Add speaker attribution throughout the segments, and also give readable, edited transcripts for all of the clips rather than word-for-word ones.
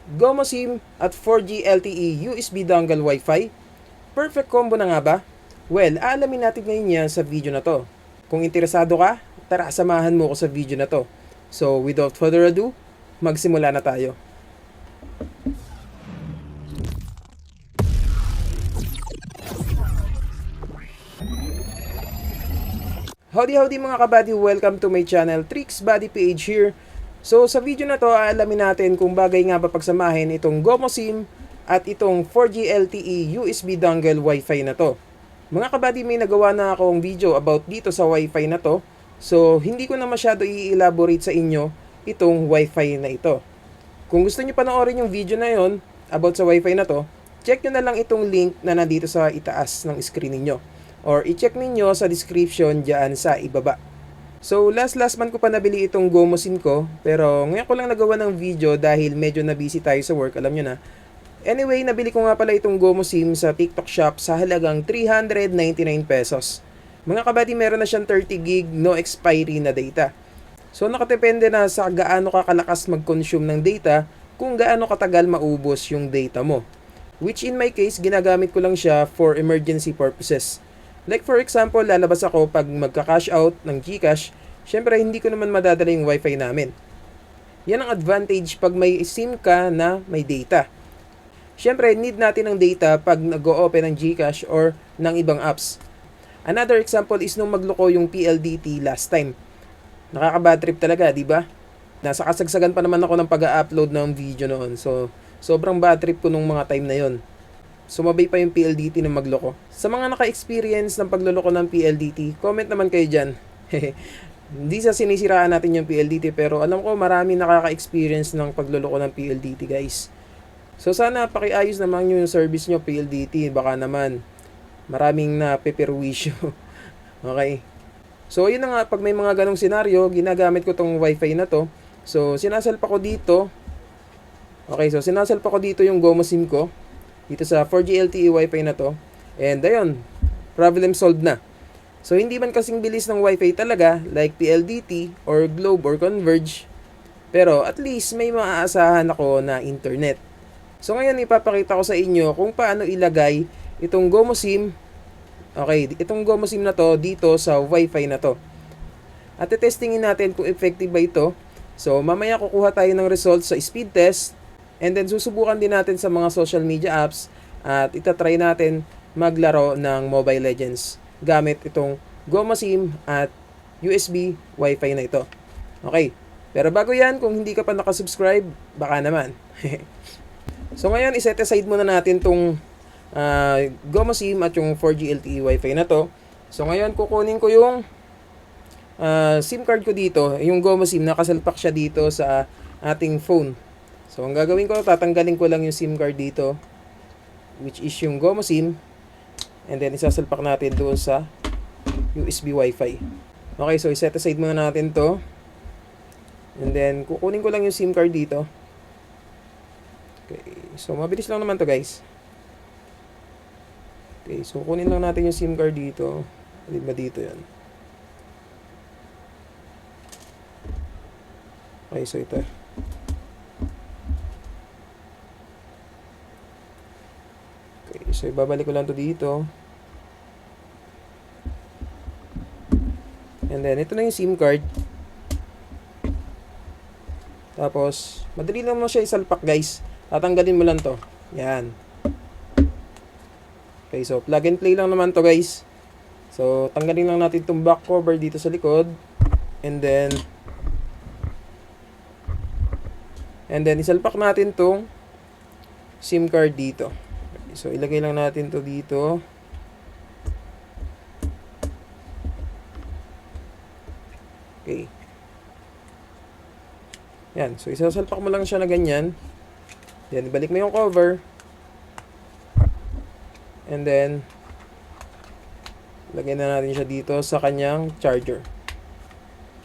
Speaker 1: GOMO SIM at 4G LTE USB dongle Wi-Fi? Perfect combo na nga ba? Well, aalamin natin ngayon yan sa video na to. Kung interesado ka, tara samahan mo ko sa video na to. So without further ado, magsimula na tayo. Howdy mga kabady, welcome to my channel, Tricks Body PH here. So sa video na to, aalamin natin kung bagay nga ba pagsamahin itong GOMO SIM at itong 4G LTE USB dongle Wi-Fi na to. Mga kabady, may nagawa na akong video about dito sa Wi-Fi na to. So hindi ko na masyado i-elaborate sa inyo itong Wi-Fi na ito. Kung gusto niyo panoorin yung video na yon about sa Wi-Fi na to, check nyo na lang itong link na nandito sa itaas ng screen niyo. Or i-check ninyo sa description dyan sa ibaba. So last month ko pa nabili itong GOMO SIM ko, pero ngayon ko lang nagawa ng video dahil medyo na busy tayo sa work, alam nyo na. Anyway, nabili ko nga pala itong GOMO SIM sa TikTok shop sa halagang 399 pesos. Mga kabady, meron na siyang 30 gig no expiry na data. So nakadepende na sa gaano ka kalakas mag-consume ng data kung gaano katagal maubos yung data mo. Which in my case, ginagamit ko lang siya for emergency purposes. Like for example, lalabas ako pag magka-cash out ng GCash, syempre hindi ko naman madadala yung wifi namin. Yan ang advantage pag may SIM ka na may data. Syempre, need natin ng data pag nag-o-open ng GCash or ng ibang apps. Another example is nung magloko yung PLDT last time. Nakaka-bad trip talaga, di ba? Nasa kasagsagan pa naman ako ng pag-upload ng video noon. So, sobrang bad trip ko nung mga time na yon. Sumabay pa yung PLDT na magloko. Sa mga naka-experience ng pagloloko ng PLDT, comment naman kayo dyan. Hindi sa sinisiraan natin yung PLDT, pero alam ko marami nakaka-experience ng pagloloko ng PLDT, guys. So sana pakiayos naman yung service nyo PLDT. Baka naman maraming napeperwisyo. Okay. So yun na nga, pag may mga ganong senaryo, ginagamit ko tong wifi na to. So sinasalpa ko dito. Okay, so sinasalpa ko dito yung GOMO SIM ko dito sa 4G LTE Wi-Fi na to. And ayun, problem solved na. So hindi man kasing bilis ng Wi-Fi talaga like PLDT or Globe or Converge, pero at least may maaasahan ako na internet. So ngayon ipapakita ko sa inyo kung paano ilagay itong GOMO SIM. Okay, itong GOMO SIM na to dito sa Wi-Fi na to. At testingin natin kung effective ba ito. So mamaya kukuha tayo ng results sa speed test. And then susubukan din natin sa mga social media apps at itatry natin maglaro ng Mobile Legends gamit itong GOMO SIM at USB Wi-Fi na ito. Okay, pero bago yan, kung hindi ka pa nakasubscribe, baka naman. So ngayon, iset aside muna natin itong GOMO SIM at yung 4G LTE Wi-Fi na to. So ngayon, kukunin ko yung SIM card ko dito. Yung GOMO SIM, nakasalpak siya dito sa ating phone. So, ang gagawin ko, tatanggalin ko lang yung SIM card dito, which is yung GOMO SIM, and then isasalpak natin doon sa USB Wi-Fi. Okay, so iset aside muna natin to, and then kukunin ko lang yung SIM card dito. Okay, so mabilis lang naman to, guys. Okay, so kunin lang natin yung SIM card dito. Di ba dito yan? Okay, so ito. So, ibabalik ko lang to dito. And then, ito na yung SIM card. Tapos, madali lang mo siya isalpak, guys. Tatanggalin mo lang to. Yan. Okay, so, plug and play lang naman to, guys. So, tanggalin lang natin itong back cover dito sa likod. And then, isalpak natin tong SIM card dito. So, ilagay lang natin to dito. Okay. Yan. So, isasalpak mo lang siya na ganyan. Then, ibalik mo yung cover. And then, lagyan na natin siya dito sa kanyang charger.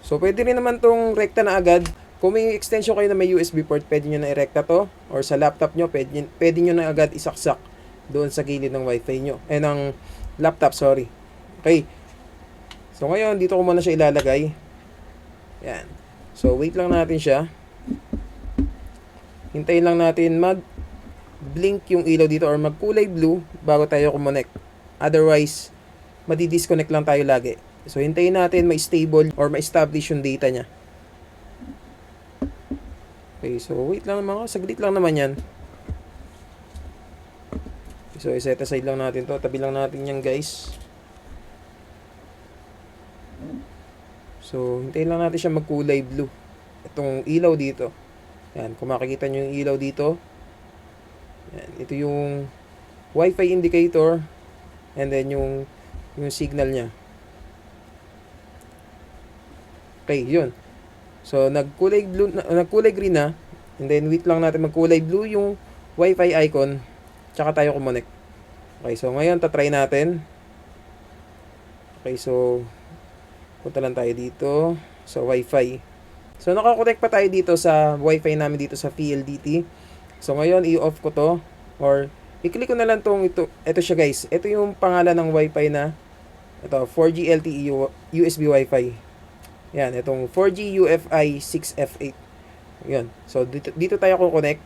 Speaker 1: So, pwede rin naman tong rekta na agad. Kung may extension kayo na may USB port, pwede nyo na i-rekta to. Or sa laptop nyo, pwede nyo na agad isaksak doon sa gilid ng wifi nyo. Ng laptop, sorry. Okay. So, ngayon, dito ko muna siya ilalagay. Yan. So, wait lang natin siya. hintayin lang natin mag-blink yung ilaw dito or magkulay blue bago tayo kumonect. Otherwise, madi-disconnect lang tayo lagi. So, hintayin natin ma-stable or ma-establish yung data niya. Okay, so wait lang mga, saglit lang naman yan. So, i-set aside lang natin to. Tabi lang natin yan, guys. So, hintayin lang natin siya magkulay blue. Itong ilaw dito. Yan, kung makikita nyo yung ilaw dito. Yan, ito yung Wi-Fi indicator. And then yung signal niya. Okay, yun. So, nagkulay green na. And then, wait lang natin magkulay blue yung Wi-Fi icon. Tsaka tayo kumonect. Okay, so ngayon, tatry natin. Okay, so, punta lang tayo dito sa Wi-Fi. So, nakakonect pa tayo dito sa Wi-Fi namin dito sa PLDT. So, ngayon, i-off ko to. Or, i-click ko na lang tong ito. Ito siya, guys. Ito yung pangalan ng Wi-Fi na ito, 4G LTE USB Wi-Fi. Yan, itong 4G UFI 6F8. Yan. So, dito tayo ko-connect.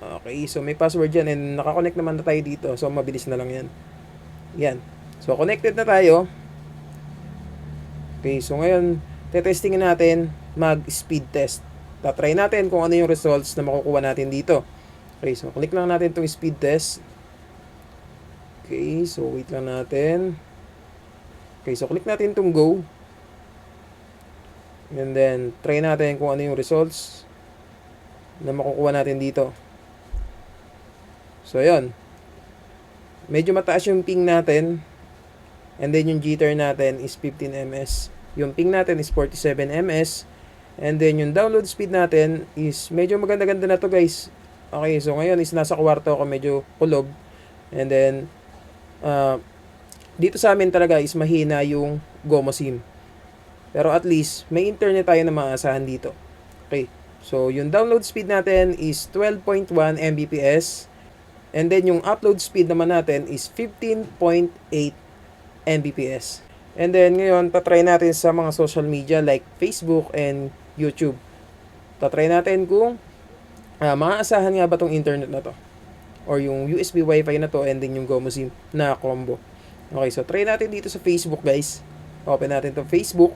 Speaker 1: Okay, so may password yan and nakakonect naman na tayo dito. So, mabilis na lang yan. Yan. So, connected na tayo. Okay, so ngayon, tetestingin natin mag-speed test. Tatry natin kung ano yung results na makukuha natin dito. Okay, so click lang natin itong speed test. Okay, so wait lang natin. Okay, so click natin itong go. And then, try natin kung ano yung results na makukuha natin dito. So, yun. Medyo mataas yung ping natin. And then, yung jitter natin is 15 ms. Yung ping natin is 47 ms. And then, yung download speed natin is medyo maganda-ganda na to, guys. Okay, so ngayon is nasa kwarto ako, medyo kulob. And then, dito sa amin talaga is mahina yung GOMO SIM. Pero at least, may internet tayo na maasahan dito. Okay. So, yung download speed natin is 12.1 Mbps. And then, yung upload speed naman natin is 15.8 Mbps. And then, ngayon, tatry natin sa mga social media like Facebook and YouTube. Tatry natin kung maaasahan nga ba tong internet na to. Or yung USB Wi-Fi na to and then yung GOMO SIM na combo. Okay, so try natin dito sa Facebook, guys. Open natin to Facebook.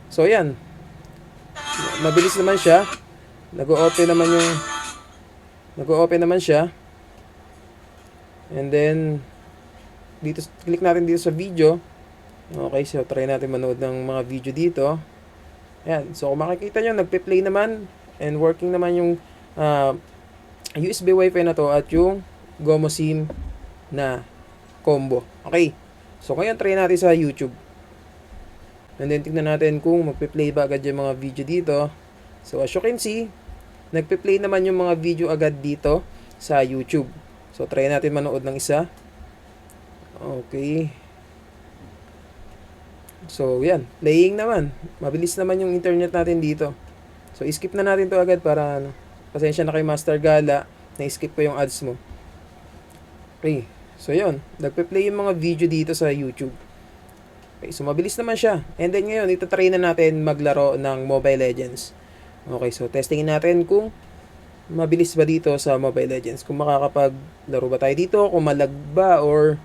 Speaker 1: So, yan. Mabilis naman siya. Nag-o-open naman siya. And then, dito, click natin dito sa video. Okay, so try natin manood ng mga video dito. Yan. So, kung makikita nyo, nagpe-play naman and working naman yung USB Wi-Fi na to at yung GOMO SIM na combo. Okay. So, ngayon, try natin sa YouTube. And then, tignan natin kung magpe-play ba agad yung mga video dito. So, as you can see, nagpe-play naman yung mga video agad dito sa YouTube. So, try natin manood ng isa. Okay. So, yan. Playing naman. Mabilis naman yung internet natin dito. So, skip na natin to agad para, pasensya na kay Master Gala, na-skip ko yung ads mo. Okay. So, yun. Nagpe-play yung mga video dito sa YouTube. Okay, so mabilis naman siya. And then ngayon, itatry na natin maglaro ng Mobile Legends. Okay, so testingin natin kung mabilis ba dito sa Mobile Legends. Kung makakapaglaro ba tayo dito, kung malag ba or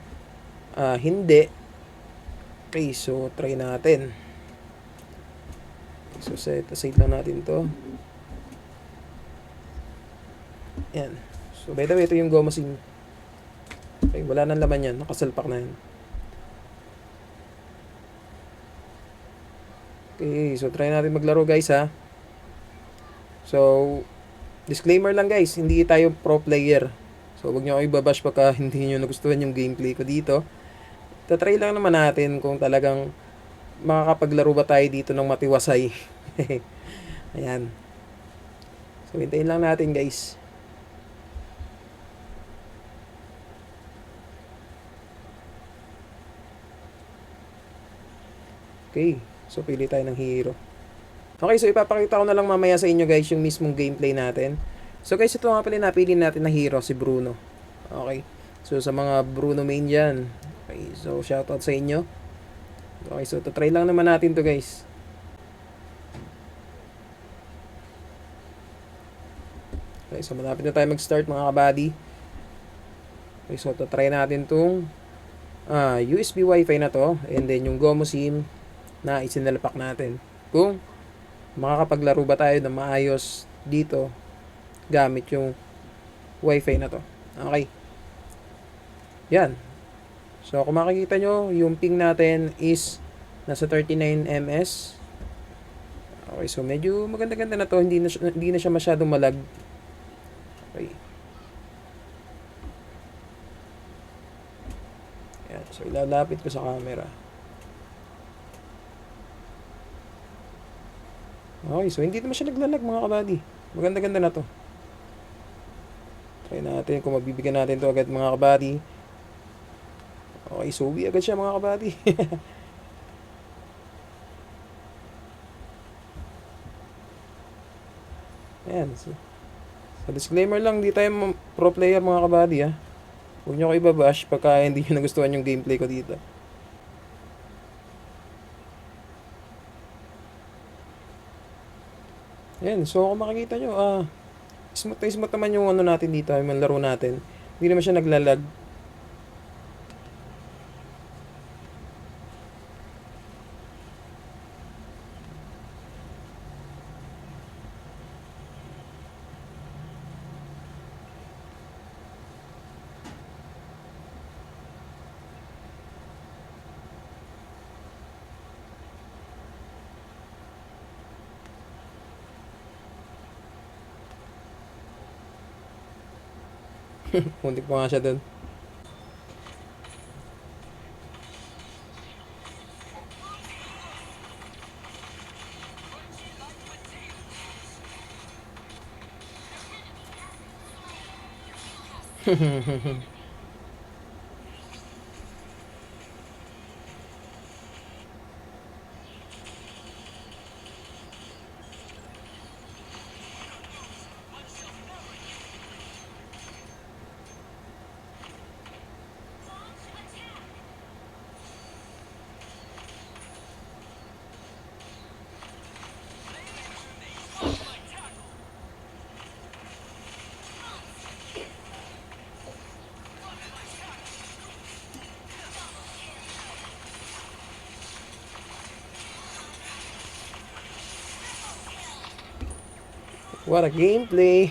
Speaker 1: hindi. Okay, so try natin. So set aside lang natin to. Yan. So by the way, ito yung GOMO SIM. Okay, wala nang laman yan. Nakasalpak na yan. Okay, so try natin maglaro, guys, ha. So, disclaimer lang, guys, hindi tayo pro player. So, wag niyo ako ibabash pagka hindi niyo nagustuhan yung gameplay ko dito. Tatry lang naman natin kung talagang makakapaglaro ba tayo dito ng matiwasay. Ayan. So, hintayin lang natin, guys. Okay. So, pili tayo ng hero. Okay, so ipapakita ko na lang mamaya sa inyo, guys, yung mismong gameplay natin. So, guys, ito nga pala napili natin na hero, si Bruno. Okay. So, sa mga Bruno main dyan. Okay, so shoutout sa inyo. Okay, so try lang naman natin to, guys. Okay, so malapit na tayo mag-start mga kabady. Okay, so try natin itong USB Wi-Fi na to, and then yung Gomo SIM na isinalapak natin. Kung makakapaglaro ba tayo na maayos dito gamit yung Wi-Fi na to. Okay. Yan. So kung makikita nyo, yung ping natin is nasa 39 ms. Okay, so medyo maganda-ganda na to. Hindi na siya masyadong malag. Okay. Yan. So ilalapit ko sa camera. Okay, so hindi naman siya naglalag mga kabady. Maganda-ganda na to. Try natin kung mabibigyan natin to agad mga kabady. Okay, so uwi agad siya mga kabady. Ayan. So disclaimer lang, di tayo pro player mga kabady ha. Huwag nyo ko ibabash pagka hindi nyo nagustuhan yung gameplay ko dito. Ayan, so kung makikita nyo, smooth na smooth naman yung ano natin dito, yung laro natin. Hindi naman siya naglalag. Puntik pa nga siya dun. What a gameplay!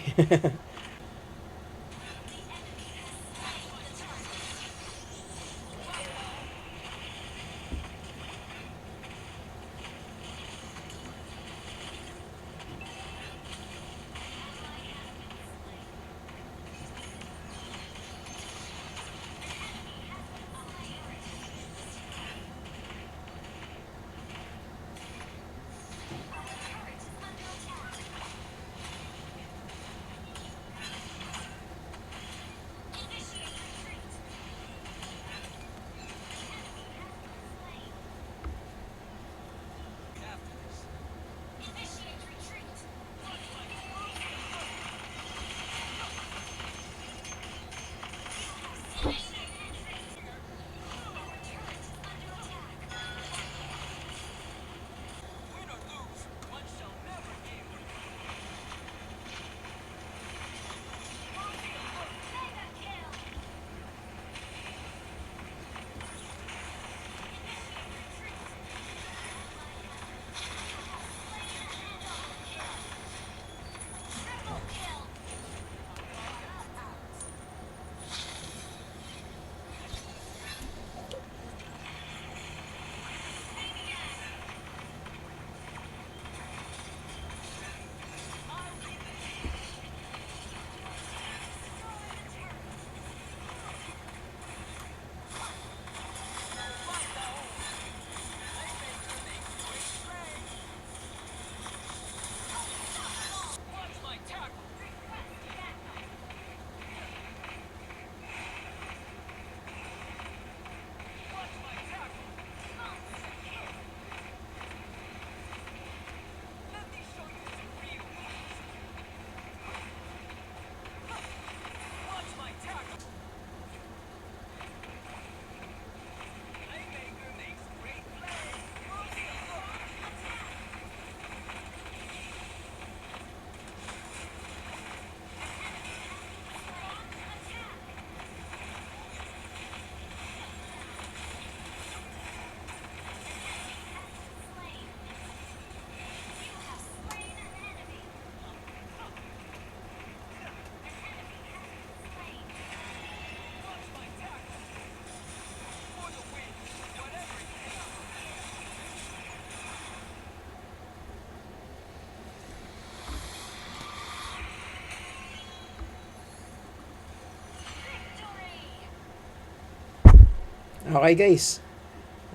Speaker 1: Okay guys.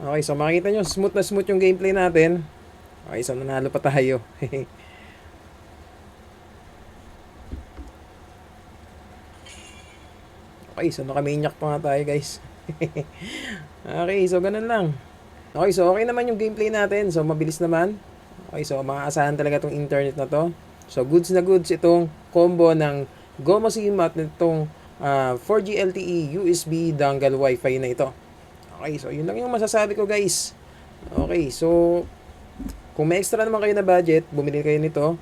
Speaker 1: Okay, so makita nyo, smooth na smooth yung gameplay natin. Okay, so nanalo pa tayo. Okay, so nakamaniac pa nga tayo guys. Okay, so ganun lang. Okay, so okay naman yung gameplay natin. So mabilis naman. Okay, so maaasahan talaga tong internet na to. So goods na goods itong combo ng GomoSim at itong 4G LTE USB dongle Wi-Fi na ito. Okay, so yun lang yung masasabi ko guys. Okay, so kung may extra naman kayo na budget, bumili kayo nito.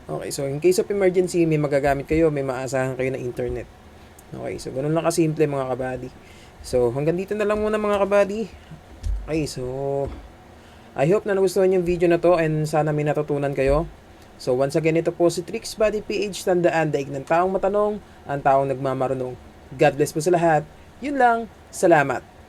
Speaker 1: Okay, so in case of emergency, may magagamit kayo, may maasahan kayo na internet. Okay, so ganun lang kasimple mga kabady. So hanggang dito na lang muna mga kabady. Okay, so I hope na nagustuhan yung video na to and sana may natutunan kayo. So once again, ito po si Tricks Body PH. Tandaan, daig ng taong matanong, ang taong nagmamarunong. God bless po sa lahat. Yun lang. Salamat.